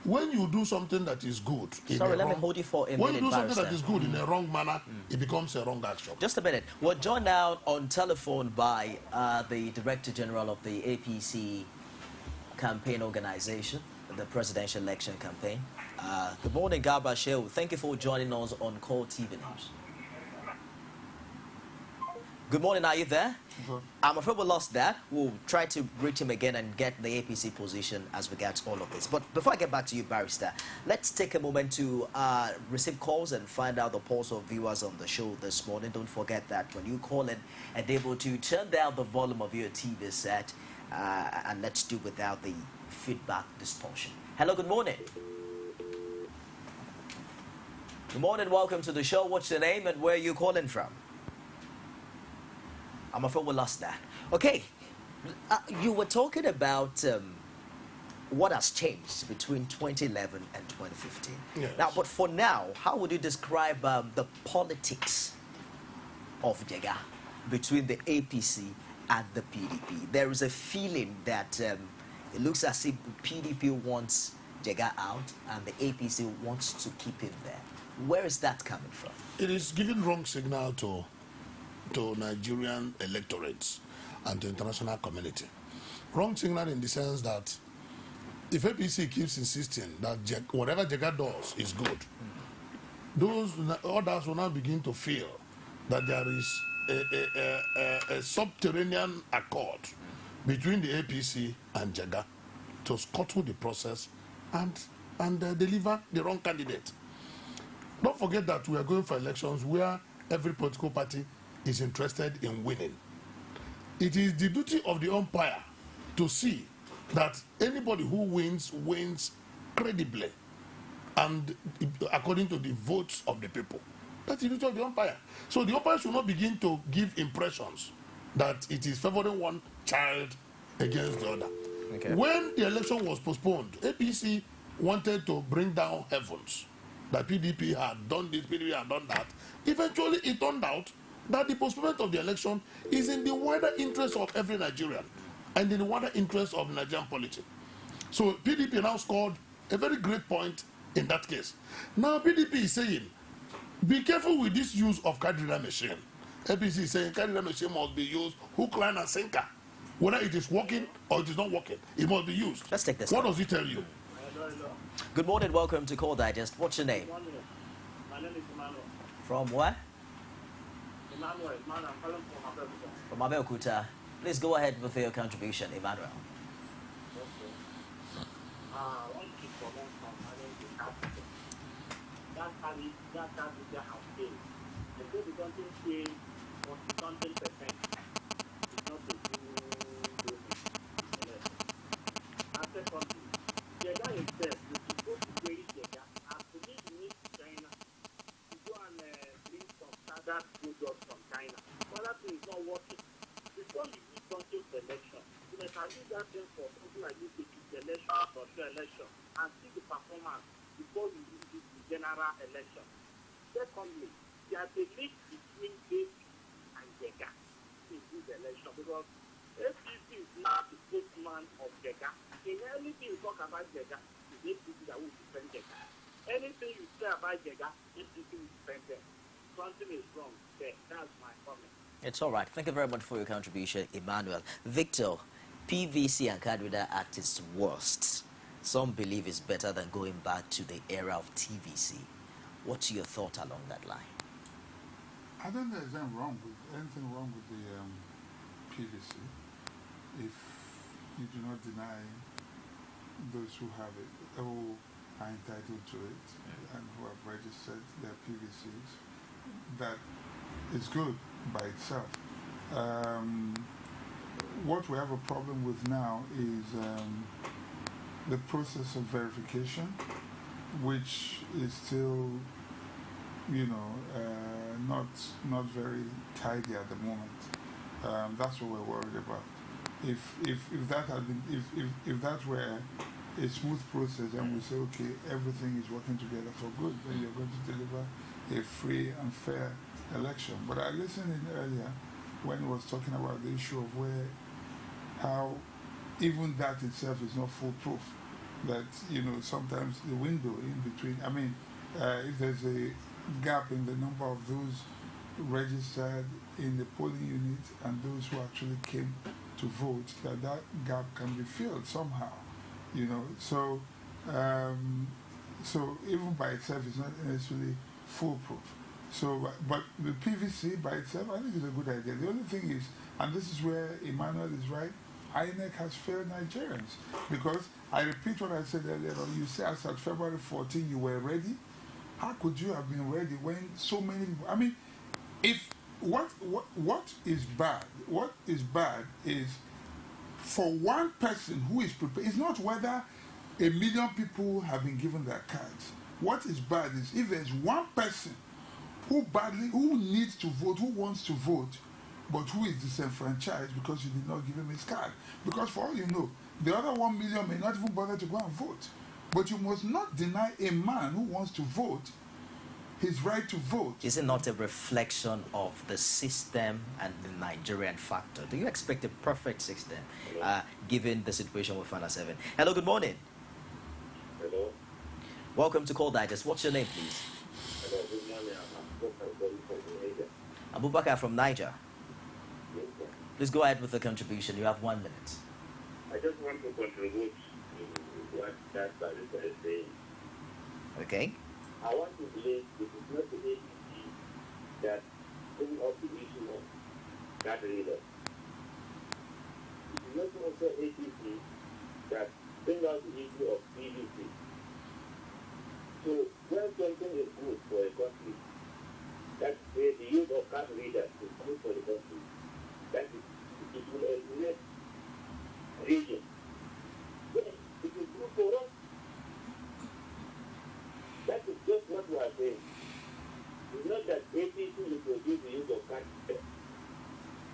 when you do something that is good, sorry, let me hold you for a minute. When you do something that is good in a wrong manner, it becomes a wrong action. Just a minute. We're joined now on telephone by the Director General of the APC campaign organization, the presidential election campaign. Good morning, Garba Shehu. Thank you for joining us on Core TV News. Good morning, are you there? I'm afraid we lost that. We'll try to reach him again and get the APC position as regards all of this. But before I get back to you, Barrister, let's take a moment to receive calls and find out the pulse of viewers on the show this morning. Don't forget that when you call in and able to turn down the volume of your TV set, and let's do without the feedback distortion. Hello, good morning. Good morning, welcome to the show. What's your name and where are you calling from? I'm afraid we lost that. Okay, you were talking about what has changed between 2011 and 2015. Yes. Now, but for now, how would you describe the politics of Jega between the APC and the PDP? There is a feeling that it looks as if the PDP wants Jega out and the APC wants to keep him there. Where is that coming from? It is giving wrong signal to Nigerian electorates and to international community. Wrong signal in the sense that if APC keeps insisting that whatever Jega does is good, those others will now begin to feel that there is a subterranean accord between the APC and Jega to scuttle the process and deliver the wrong candidate. Don't forget that we are going for elections where every political party is interested in winning. It is the duty of the umpire to see that anybody who wins credibly and according to the votes of the people. That's the duty of the umpire. So the umpire should not begin to give impressions that it is favoring one child against the other. Okay. When the election was postponed, APC wanted to bring down heavens. That PDP had done this, PDP had done that. Eventually, it turned out that the postponement of the election is in the wider interest of every Nigerian and in the wider interest of Nigerian politics. So PDP now scored a very great point in that case. Now PDP is saying, be careful with this use of card reader machine. APC is saying card reader machine must be used hook, line, and sinker. Whether it is working or it is not working, it must be used. Let's take this. What does it tell you? Good morning, welcome to Call Digest. What's your name? My name is Emmanuel. From where? Emmanuel, I'm calling from From Abeokuta. Please go ahead with your contribution, Emmanuel. One key comment from that's how the house is. The good is something say for something percent. It's not a good after something. Jega himself, you're supposed to query Jega and to need to meet China to go and bring some standard products from China. But that thing is not working. Before you do something for election, you must have used that thing for something like this, election, for sure election, and see the performance before you use it in general election. Secondly, there's a link between AP and Jega in this election because APC is not the spokesman of Jega. In anything you talk about Jega, it's APC that will defend Jega. Anything you say about Jega, APC will defend them. Something is wrong there. That's my comment. It's all right. Thank you very much for your contribution, Emmanuel. Victor, PVC and card reader at its worst. Some believe it's better than going back to the era of TVC. What's your thought along that line? I don't think there's anything wrong with the PVC if you do not deny those who have it, who are entitled to it, and who have registered their PVCs. That is good by itself. What we have a problem with now is the process of verification, which is still, not very tidy at the moment. That's what we're worried about. If that had been, if that were a smooth process and we say, okay, everything is working together for good, then you're going to deliver a free and fair election. But I listened in earlier when he was talking about the issue of how even that itself is not foolproof. That, you know, sometimes the window in between, I mean, if there's a gap in the number of those registered in the polling unit and those who actually came to vote, that gap can be filled somehow, you know. So, so even by itself is not necessarily foolproof. So, but the PVC by itself, I think is a good idea. The only thing is, and this is where Emmanuel is right, INEC has failed Nigerians. Because, I repeat what I said earlier on, you say as at February 14 you were ready. How could you have been ready when so many people, I mean, if, what is bad is for one person who is prepared, it's not whether 1 million people have been given their cards. What is bad is if there's one person who needs to vote, who wants to vote, but who is disenfranchised because you did not give him his card. Because for all you know, the other 1 million may not even bother to go and vote. But you must not deny a man who wants to vote his right to vote. Is it not a reflection of the system and the Nigerian factor? Do you expect a perfect system, given the situation we find ourselves in? Hello, good morning. Hello. Welcome to Call Digest. What's your name, please? Hello, good morning. I'm Abubakar from Niger. Yes, sir. Please go ahead with the contribution. You have 1 minute. I just want to contribute to what that barrister is saying. Okay. I want to believe it is not the APC that brings up the issue of card readers. It is not also APC that brings out the issue of PVC. So when something is good for a country, that the use of card readers is good for the country, that it will eliminate region. Yes, it is good for us. That is just what we are saying. It's not that APC introduced the use of card readers,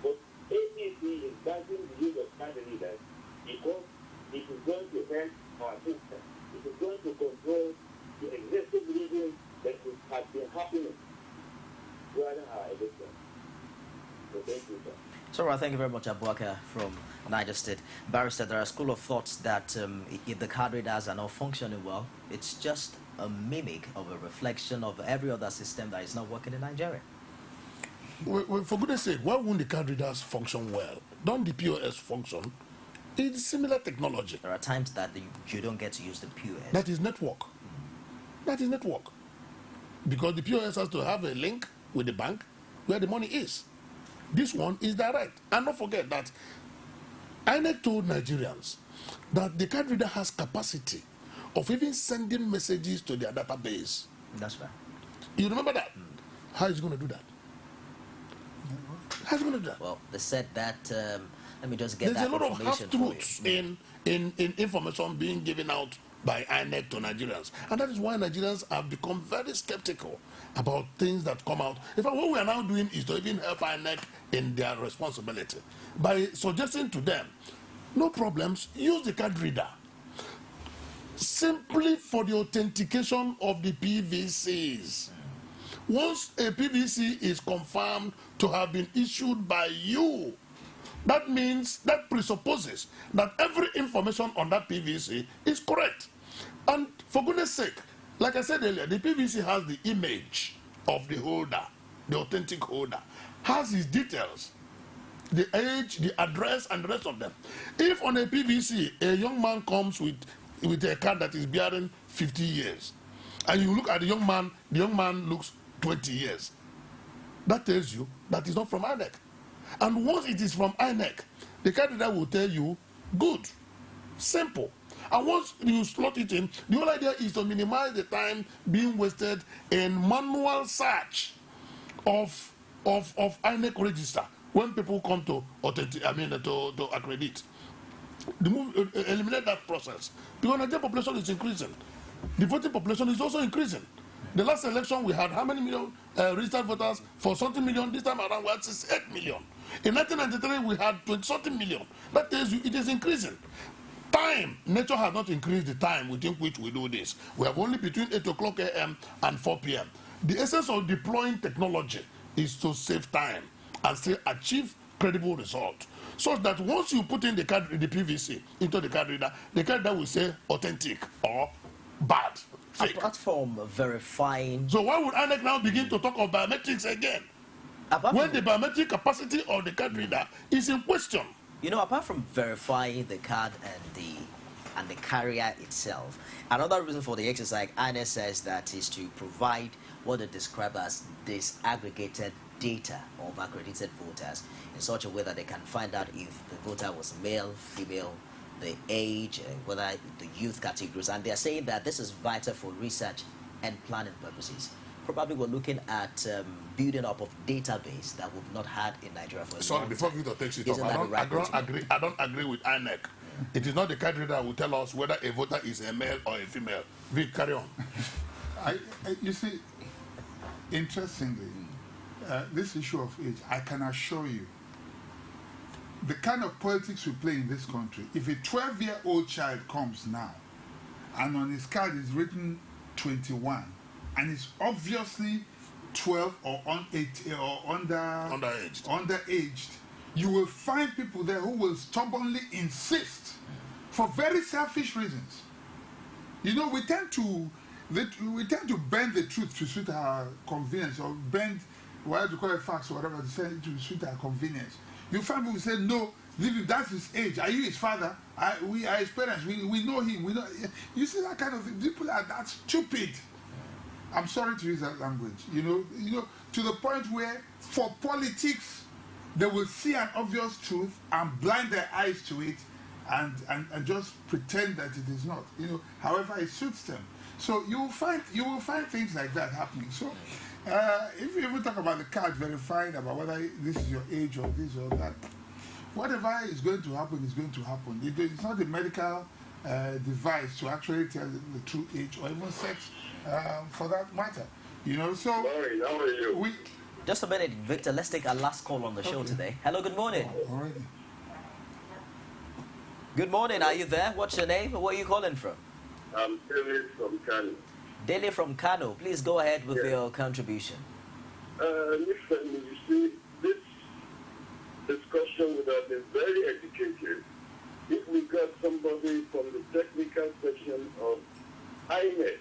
but APC is backing the use of card readers because it is going to help our system. It is going to control the excessive reading that has been happening during our election. So thank you, sir. So, thank you very much, Abubakar from Niger State. Barrister, there are a school of thoughts that if the card readers are not functioning well, it's just a mimic of a reflection of every other system that is not working in Nigeria. Well, for goodness sake, why won't the card readers function well? Don't the POS function? It's similar technology. There are times that you don't get to use the POS. That is network. That is network. Because the POS has to have a link with the bank where the money is. This one is direct. And don't forget that INEC told Nigerians that the card reader has capacity of even sending messages to their database. That's right. You remember that? How is he going to do that? How is he going to do that? Well, they said that, let me just get There's that a lot of information half-truths in information being given out by INEC to Nigerians. And that is why Nigerians have become very skeptical about things that come out. In fact, what we are now doing is to even help INEC in their responsibility by suggesting to them, no problems, use the card reader simply for the authentication of the PVCs. Once a PVC is confirmed to have been issued by you, that means, that presupposes that every information on that PVC is correct. And for goodness sake, like I said earlier, the PVC has the image of the holder, the authentic holder, has his details, the age, the address, and the rest of them. If on a PVC, a young man comes with a card that is bearing 50 years, and you look at the young man looks 20 years, that tells you that it's not from INEC. And once it is from INEC, the card reader will tell you, good, simple. And once you slot it in, the whole idea is to minimize the time being wasted in manual search of INEC register when people come to to accredit. Eliminate that process. Because the Nigerian population is increasing. The voting population is also increasing. The last election we had how many million registered voters? For something million. This time around we had 68 million. In 1993 we had 20-something million. That tells you it is increasing. time, nature has not increased the time within which we do this. We have only between 8 o'clock a.m. and 4 p.m. The essence of deploying technology is to save time and still achieve credible results. So that once you put in the PVC into the card reader will say authentic or bad, fake. Apart from verifying... So why would INEC now begin to talk of biometrics again? When the biometric capacity of the card reader is in question. You know, apart from verifying the card and the carrier itself, another reason for the exercise, INEC says that is to provide what they describe as disaggregated data of accredited voters in such a way that they can find out if the voter was male, female, the age, whether the youth categories. And they're saying that this is vital for research and planning purposes. Probably we're looking at building up of database that we've not had in Nigeria for a long time. Before Victor takes it up, I don't agree with INEC. It is not the card reader that will tell us whether a voter is a male or a female. Vic, carry on. You see, interestingly, this issue of age, I can assure you, the kind of politics we play in this country, if a 12-year-old child comes now and on his card is written 21 and it's obviously 12 or underaged, you will find people there who will stubbornly insist for very selfish reasons. You know, we tend to bend the truth to suit our convenience, or bend, whatever you call it, facts or whatever, to suit our convenience. You find people say, no, that's his age. Are you his father? We are his parents. We know him. We know. You see that kind of thing. People are that stupid. I'm sorry to use that language. You know, to the point where for politics, they will see an obvious truth and blind their eyes to it, and just pretend that it is not. You know, however it suits them. So you will find things like that happening. So if you even talk about the card verifying about whether this is your age or this or that, whatever is going to happen is going to happen. It's not a medical device to actually tell the true age or even sex, for that matter. You know, so... Sorry, how are you? Just a minute, Victor. Let's take our last call on the show today. Hello, good morning. Alrighty. Good morning. Are you there? What's your name? Where are you calling from? I'm Dele from Kano. Dele from Kano. Please go ahead with your contribution. Listen, you see, this discussion would have been very educated if we got somebody from the technical section of INEC,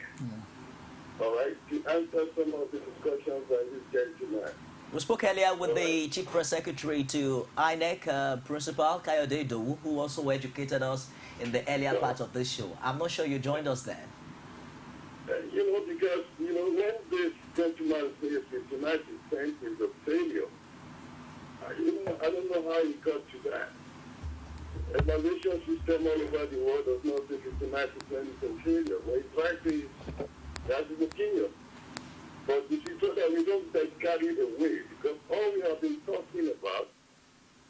all right, to answer some of the discussions by this gentleman. We spoke earlier with the Chief Press Secretary to INEC, Principal Kayode Dowu, who also educated us in the earlier part of this show. I'm not sure you joined us then. You know, because, you know, when this gentleman says 59% is a failure, I don't know how he got to that. Evaluation system all over the world does not say 59% is a failure. What he's trying to say, that's his opinion. But you see, so that we don't get carried away, because all we have been talking about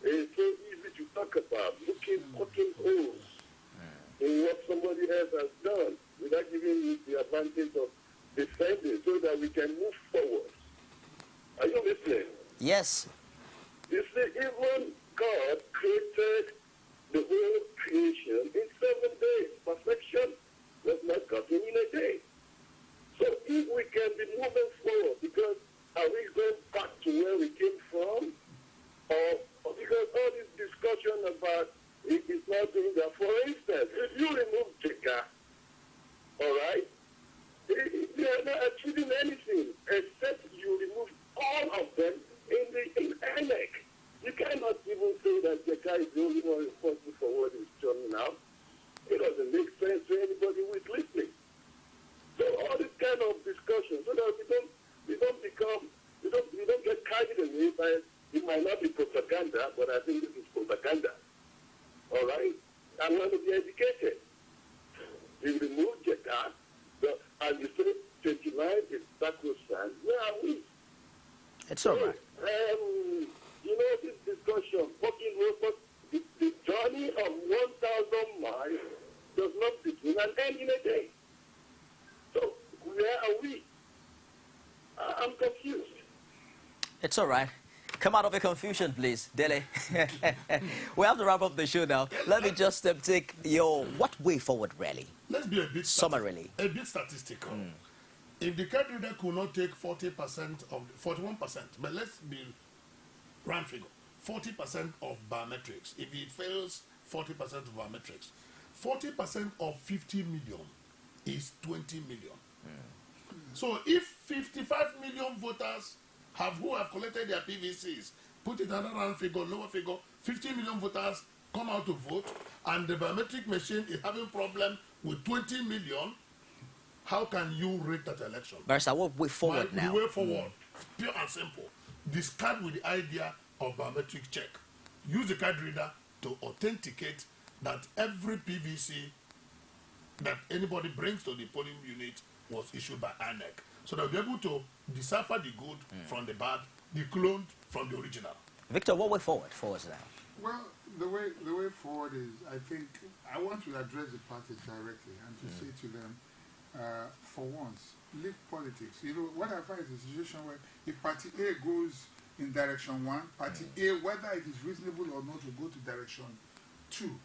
is so easy to talk about, poking holes in what somebody else has done without giving you the advantage of defending so that we can move forward. Are you listening? Yes. You see, even God created the whole creation in 7 days. Perfection was not gotten in a day. So if we can be moving forward, because are we going back to where we came from? Or because all this discussion about it is not doing that. For instance, if you remove Jega, all right, they are not achieving anything except you remove all of them in INEC. You cannot even say that Jega is the only one responsible for what is turning out. It doesn't make sense to anybody who is listening. So all this kind of discussion, so that we don't get carried away by, it might not be propaganda, but I think this is propaganda. All right? I'm going to be educated. You remove Jega, and you say 29 is sacrosanct. Where are we? It's all right. You know, this discussion, the journey of 1,000 miles does not begin and end in a day. So, where are we? I'm confused. It's all right. Come out of your confusion, please, Dele. We have to wrap up the show now. Let me just take your what way forward, really. Let's be a bit summarily. A bit statistical. If the card reader could not take 40% of 41%, but let's be round figure, 40% of biometrics. If it fails 40% of biometrics, 40% of 50 million is 20 million. So if 55 million voters who have collected their PVCs, put it another round figure, lower figure, 50 million voters come out to vote, and the biometric machine is having problem with 20 million, how can you rate that election? Barrister, what way forward now? The way forward, pure and simple. Discard with the idea of biometric check. Use the card reader to authenticate that every PVC that anybody brings to the polling unit was issued by INEC. So they'll be able to decipher the good from the bad, the cloned from the original. Victor, what way forward for us now? Well, the way forward is, I think, I want to address the parties directly and to say to them, for once, leave politics. You know, what I find is a situation where if Party A goes in direction 1, Party A, whether it is reasonable or not, will go to direction 2.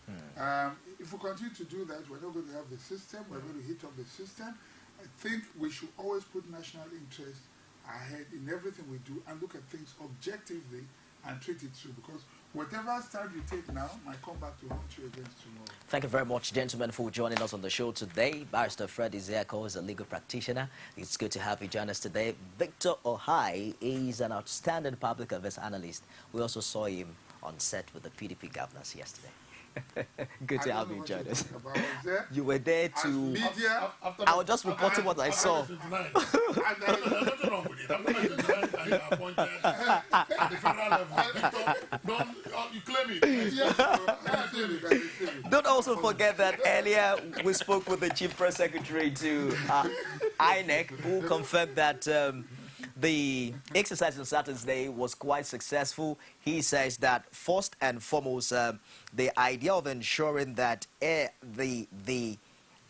If we continue to do that, we're not going to have the system, we're going to hit up the system. I think we should always put national interest ahead in everything we do and look at things objectively and treat it through, because whatever stand you take now might come back to haunt you against tomorrow. Thank you very much, gentlemen, for joining us on the show today. Barrister Fred Isiako is a legal practitioner. It's good to have you join us today. Victor Ohai is an outstanding public affairs analyst. We also saw him on set with the PDP governors yesterday. Good to have you join us. You were there to... Media, I was just reporting what I saw. Nothing wrong with it. I'm going to 29 and you are appointed at the federal level. You claim it. Don't also forget that earlier we spoke with the Chief Press Secretary to INEC, who confirmed that the exercise on Saturday was quite successful. He says that first and foremost, the idea of ensuring that the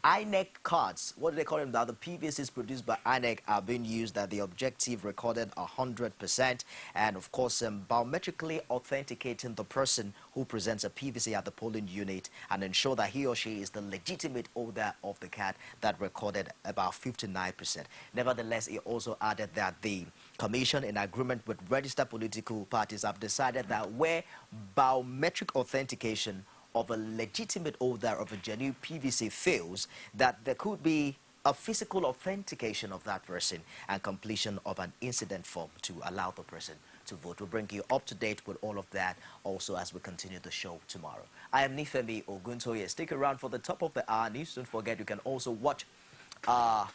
INEC cards, what do they call them now? The PVCs produced by INEC are being used, that the objective recorded 100%, and of course biometrically authenticating the person who presents a PVC at the polling unit and ensure that he or she is the legitimate holder of the card that recorded about 59%. Nevertheless, he also added that the Commission, in agreement with registered political parties, have decided that where biometric authentication of a legitimate holder of a genuine PVC fails, that there could be a physical authentication of that person and completion of an incident form to allow the person to vote. We'll bring you up to date with all of that also as we continue the show tomorrow. I am Nifemi Oguntoye. Stick around for the top of the hour news. Don't forget you can also watch a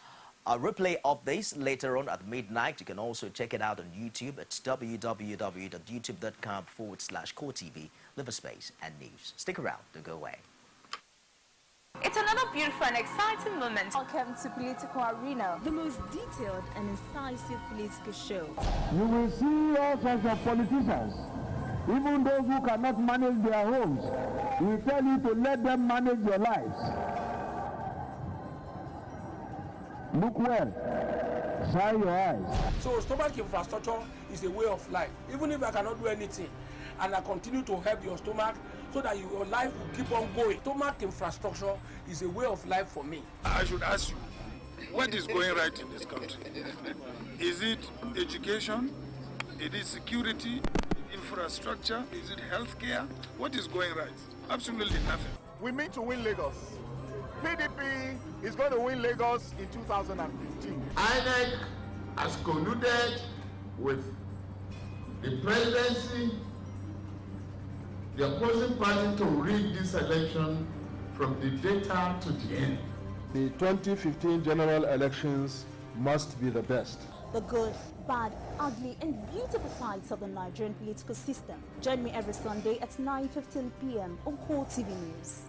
replay of this later on at midnight. You can also check it out on YouTube. It's www.youtube.com/CoreTV. Live a space and news. Stick around. Don't go away. It's another beautiful and exciting moment. Welcome to Political Arena, the most detailed and incisive political show. You will see all sorts of politicians, even those who cannot manage their homes. We tell you to let them manage their lives. Look well. Shine your eyes. So stomach infrastructure is a way of life. Even if I cannot do anything, and I continue to help your stomach so that your life will keep on going. Stomach infrastructure is a way of life for me. I should ask you, what is going right in this country? Is it education? Is it security? Infrastructure? Is it healthcare? What is going right? Absolutely nothing. We mean to win Lagos. PDP is going to win Lagos in 2015. INEC has colluded with the presidency, the opposing party, to rig this election from the data to the end. The 2015 general elections must be the best. The good, bad, ugly, and beautiful sides of the Nigerian political system. Join me every Sunday at 9:15 p.m. on Core TV News.